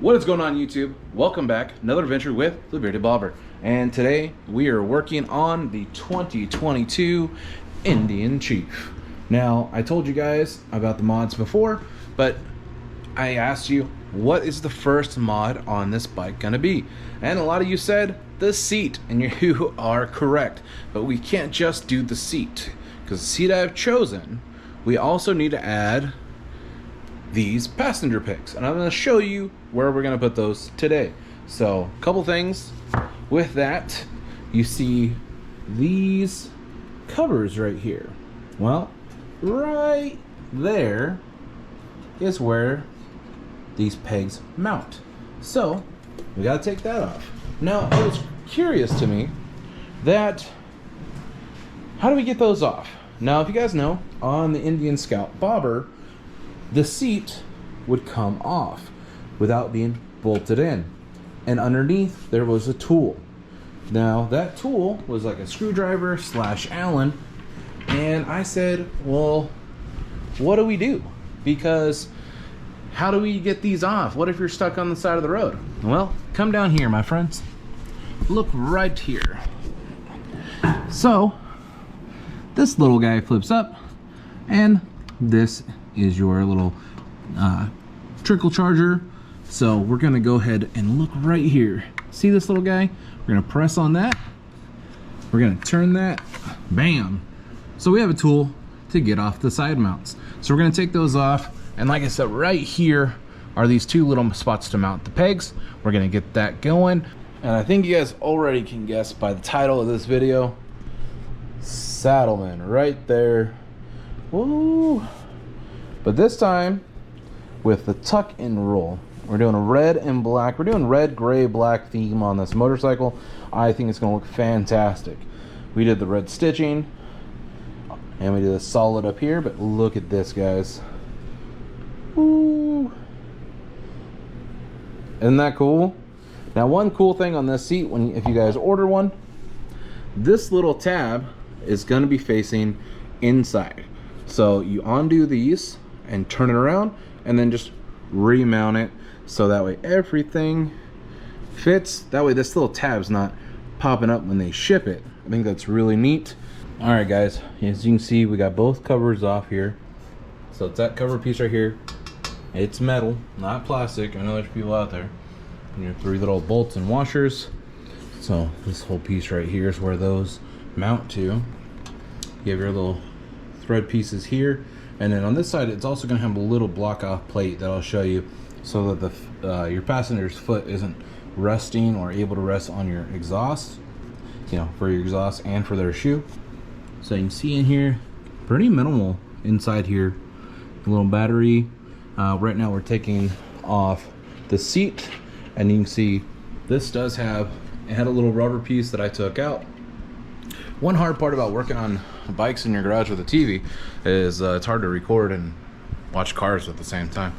What is going on, YouTube? Welcome back, another adventure with the Bearded Bobber. And today we are working on the 2022 Indian Chief. Now, I told you guys about the mods before, but I asked you, what is the first mod on this bike gonna be? And a lot of you said the seat, and you are correct. But we can't just do the seat, because the seat I've chosen, we also need to add these passenger pegs, and I'm going to show you where we're going to put those today. So a couple things with that. You see these covers right here. Well, right there is where these pegs mount, so we got to take that off. Now, it was curious to me that how do we get those off? Now, if you guys know, on the Indian Scout Bobber, the seat would come off without being bolted in, and underneath there was a tool. Now that tool was like a screwdriver / Allen, and I said, well, what do we do? Because how do we get these off? What if you're stuck on the side of the road? Well, come down here, my friends. Look right here. So this little guy flips up, and this is your little trickle charger. So we're gonna go ahead and look right here. See this little guy? We're gonna press on that. We're gonna turn that, bam. So we have a tool to get off the side mounts. So we're gonna take those off, and like I said, right here are these two little spots to mount the pegs. We're gonna get that going, and I think you guys already can guess by the title of this video, Saddlemen right there. Woo! But this time, with the tuck and roll, we're doing a red and black. We're doing red, gray, black theme on this motorcycle. I think it's gonna look fantastic. We did the red stitching, and we did a solid up here, but look at this, guys. Woo! Isn't that cool? Now, one cool thing on this seat, if you guys order one, this little tab is gonna be facing inside. So you undo these and turn it around, and then just remount it, so that way everything fits. That way this little tab's not popping up when they ship it. I think that's really neat. All right, guys, as you can see, we got both covers off here. So it's that cover piece right here. It's metal, not plastic. I know there's people out there. And your three little bolts and washers. So this whole piece right here is where those mount to. You have your little thread pieces here, and then on this side it's also going to have a little block off plate that I'll show you, so that the your passenger's foot isn't resting or able to rest on your exhaust, you know, for your exhaust and for their shoe. So you can see in here, pretty minimal inside here. A little battery. Right now we're taking off the seat, and you can see this does have, it had a little rubber piece that I took out. One hard part about working on bikes in your garage with a TV is it's hard to record and watch cars at the same time.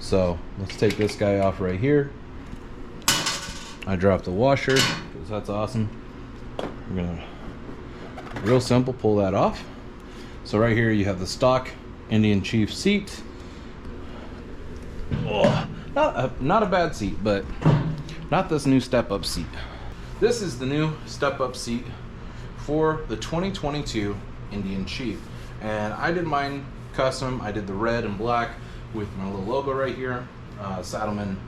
So let's take this guy off right here. I dropped the washer because that's awesome. We're gonna, real simple, pull that off. So right here you have the stock Indian Chief seat. Oh, not a bad seat, but not this new Step-Up seat. This is the new Step-Up seat for the 2022 Indian Chief, and I did mine custom. I did the red and black with my little logo right here. Saddlemen,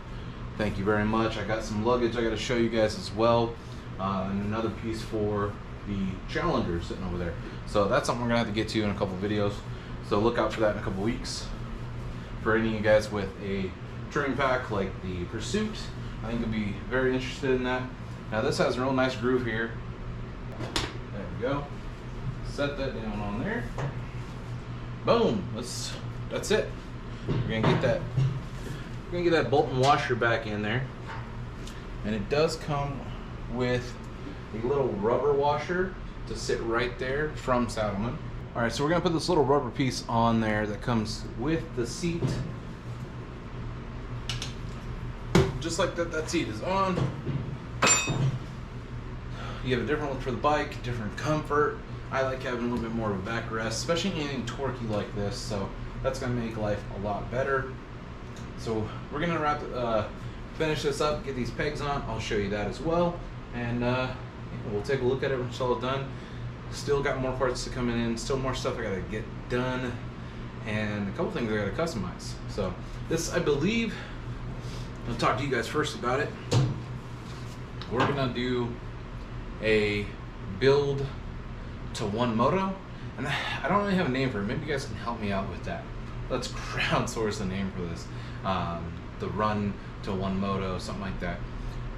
thank you very much. I got some luggage I got to show you guys as well, and another piece for the Challenger sitting over there. So that's something we're gonna have to get to in a couple videos, so look out for that in a couple weeks. For any of you guys with a touring pack like the Pursuit, I think you'll be very interested in that. Now this has a real nice groove here. There we go. Set that down on there. Boom. That's it. We're gonna get that bolt and washer back in there. And it does come with a little rubber washer to sit right there from Saddlemen. Alright, so we're gonna put this little rubber piece on there that comes with the seat. Just like that seat is on. You have a different look for the bike, different comfort. I like having a little bit more of a backrest, especially anything torquey like this, so that's gonna make life a lot better. So we're gonna finish this up, get these pegs on. I'll show you that as well, and we'll take a look at it when it's all done. Still got more parts to come in, still more stuff I gotta get done, and a couple things I gotta customize. So this, I believe, I'll talk to you guys first about it. We're gonna do a build to one Moto, and I don't really have a name for it. Maybe you guys can help me out with that. Let's crowdsource the name for this. The run to one Moto, something like that.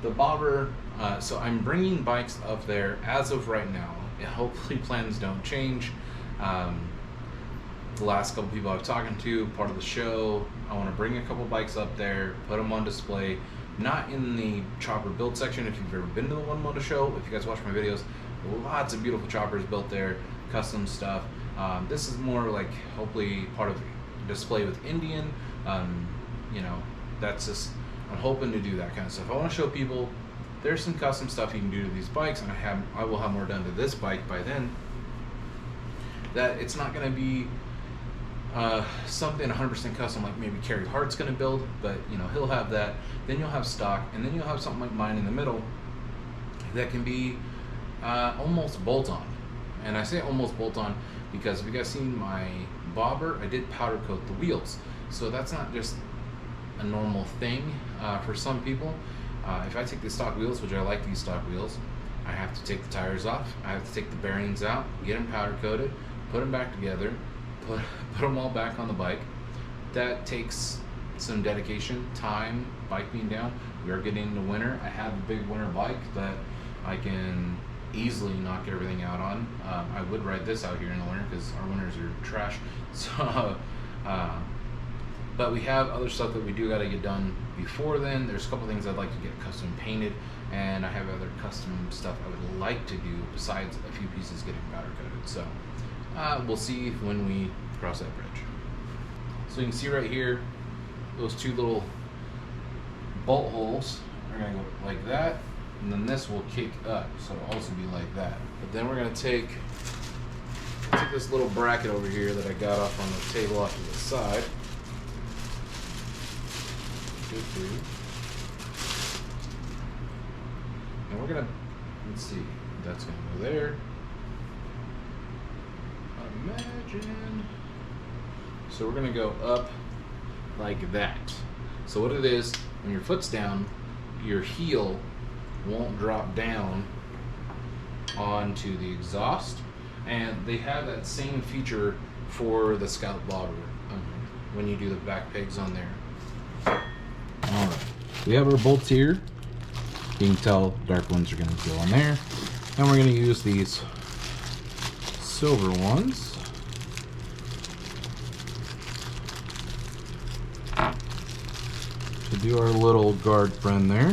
The bobber, so I'm bringing bikes up there as of right now. Hopefully plans don't change. The last couple people I've talked to, part of the show, I want to bring a couple bikes up there, put them on display, not in the chopper build section. If you've ever been to the One Moto show, if you guys watch my videos, lots of beautiful choppers built there, custom stuff. This is more like hopefully part of display with Indian. You know, that's just, I'm hoping to do that kind of stuff. I want to show people there's some custom stuff you can do to these bikes, and I will have more done to this bike by then. That it's not going to be something 100% custom like maybe Kerry Hart's going to build, but you know, he'll have that. Then you'll have stock, and then you'll have something like mine in the middle that can be almost bolt-on. And I say almost bolt-on because if you guys seen my bobber, I did powder coat the wheels. So that's not just a normal thing for some people. If I take the stock wheels, which I like these stock wheels, I have to take the tires off, I have to take the bearings out, get them powder coated, put them back together, put them all back on the bike. That takes some dedication, time, bike being down. We are getting into winter. I have a big winter bike that I can easily knock everything out on. I would ride this out here in the winter because our winters are trash. So, but we have other stuff that we do got to get done before then. There's a couple things I'd like to get custom painted, and I have other custom stuff I would like to do besides a few pieces getting powder coated. So we'll see when we cross that bridge. So you can see right here, those two little bolt holes are going to go like that, and then this will kick up, so it'll also be like that. But then we're going to take this little bracket over here that I got off on the table off to the side. And we're gonna, let's see, that's gonna go there. Imagine. So we're gonna go up like that. So what it is, when your foot's down, your heel won't drop down onto the exhaust. And they have that same feature for the Scout bobber when you do the back pegs on there. Alright, we have our bolts here. You can tell dark ones are going to go on there. And we're going to use these silver ones to do our little guard friend there.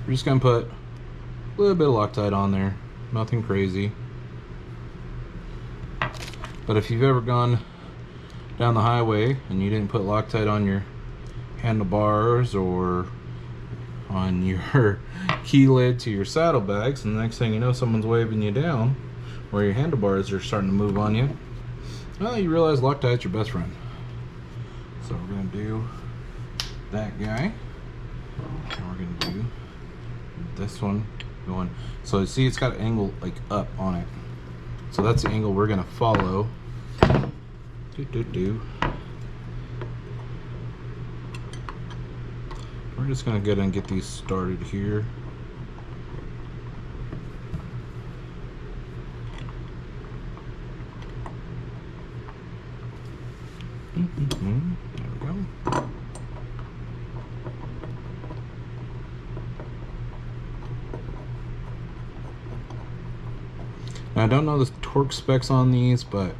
We're just going to put a little bit of Loctite on there, nothing crazy. But if you've ever gone down the highway and you didn't put Loctite on your handlebars or on your key lid to your saddlebags, and the next thing you know, someone's waving you down or your handlebars are starting to move on you, well, you realize Loctite's your best friend. So we're going to do that guy, and we're going to do this one going. So you see it's got an angle like up on it. So that's the angle we're going to follow. We're just going to go ahead and get these started here. There we go. Now, I don't know the torque specs on these, but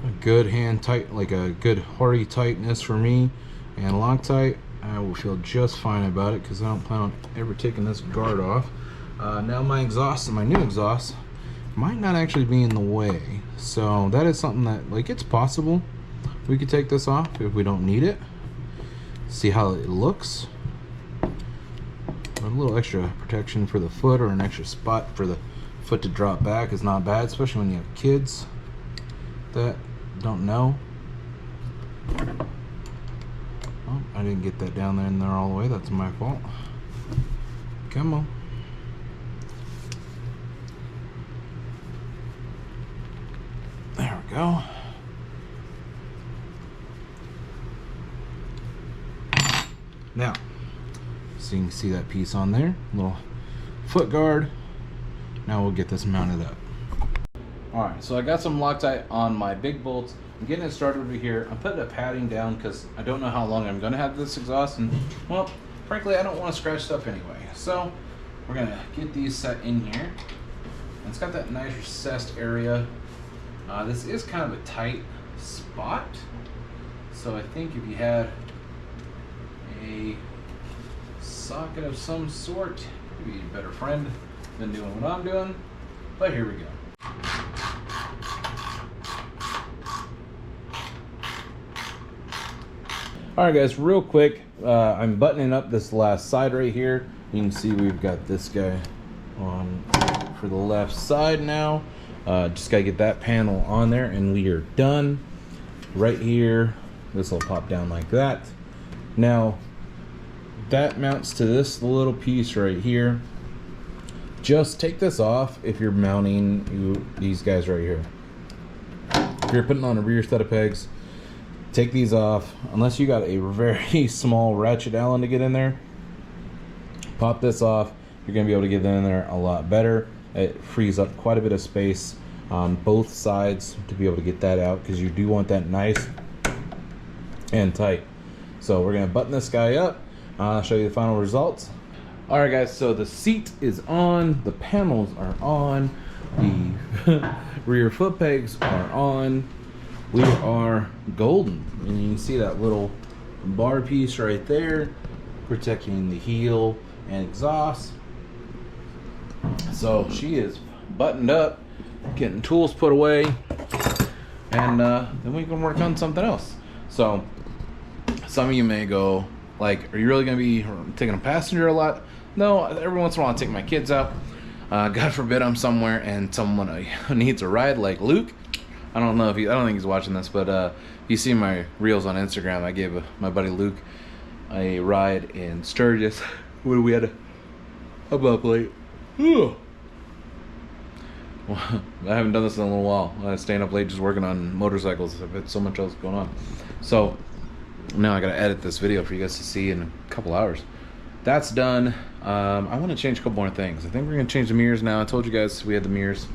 a good hand tight, like a good hearty tightness for me, and Loctite, I will feel just fine about it because I don't plan on ever taking this guard off. Now my exhaust, and my new exhaust, might not actually be in the way, so that is something that, like, it's possible we could take this off if we don't need it. See how it looks. A little extra protection for the foot, or an extra spot for the foot to drop back, is not bad, especially when you have kids that don't know Oh, I didn't get that down there in there all the way. That's my fault. Come on. There we go. Now, so you can see that piece on there, little foot guard. Now we'll get this mounted up. All right, so I got some Loctite on my big bolts. I'm getting it started over here. I'm putting a padding down because I don't know how long I'm gonna have this exhaust, and well, frankly, I don't want to scratch stuff anyway. So we're gonna get these set in here. And it's got that nice recessed area. This is kind of a tight spot, so I think if you had a socket of some sort, it'd be a better friend than doing what I'm doing. But here we go. Alright guys, real quick, I'm buttoning up this last side right here. You can see we've got this guy on for the left side now. Just gotta get that panel on there and we are done. Right here, this will pop down like that. Now, that mounts to this little piece right here. Just take this off if you're mounting these guys right here. If you're putting on a rear set of pegs, take these off. Unless you got a very small ratchet Allen to get in there, pop this off. You're gonna be able to get in there a lot better. It frees up quite a bit of space on both sides to be able to get that out, because you do want that nice and tight. So we're gonna button this guy up. I'll show you the final results. All right guys, so the seat is on, the panels are on, the rear foot pegs are on. We are golden, and you can see that little bar piece right there protecting the heel and exhaust. So she is buttoned up, getting tools put away, and then we can work on something else. So some of you may go like, are you really gonna be taking a passenger a lot? No, every once in a while I take my kids out. God forbid I'm somewhere and someone needs a ride, like Luke. I don't know if I don't think he's watching this, but you see my reels on Instagram. I gave my buddy Luke a ride in Sturgis when we had a bump late. Well, I haven't done this in a little while. I was staying up late just working on motorcycles. I've had so much else going on. So now I gotta edit this video for you guys to see in a couple hours. That's done. I want to change a couple more things. I think we're gonna change the mirrors now. I told you guys we had the mirrors,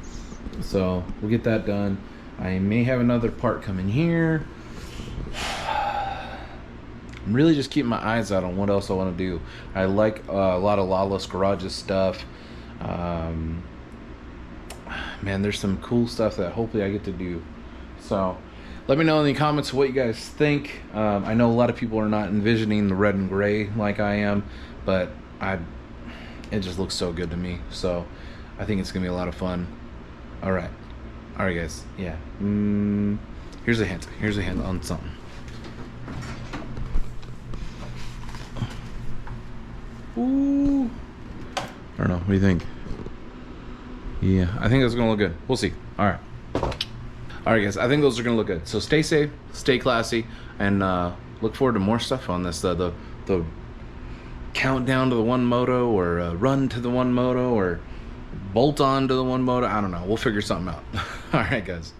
so we'll get that done. I may have another part coming here. I'm really just keeping my eyes out on what else I want to do. I like a lot of Lawless Garages stuff. Man, there's some cool stuff that hopefully I get to do. So let me know in the comments what you guys think. I know a lot of people are not envisioning the red and gray like I am, but it just looks so good to me. So I think it's gonna be a lot of fun. All right guys, yeah. Here's a hint on something. Ooh, I don't know, what do you think? Yeah, I think that's gonna look good. We'll see. All right guys, I think those are gonna look good. So stay safe, stay classy, and look forward to more stuff on this. The countdown to the one Moto, or run to the one Moto, or bolt on to the one Moto. I don't know, we'll figure something out. All right guys.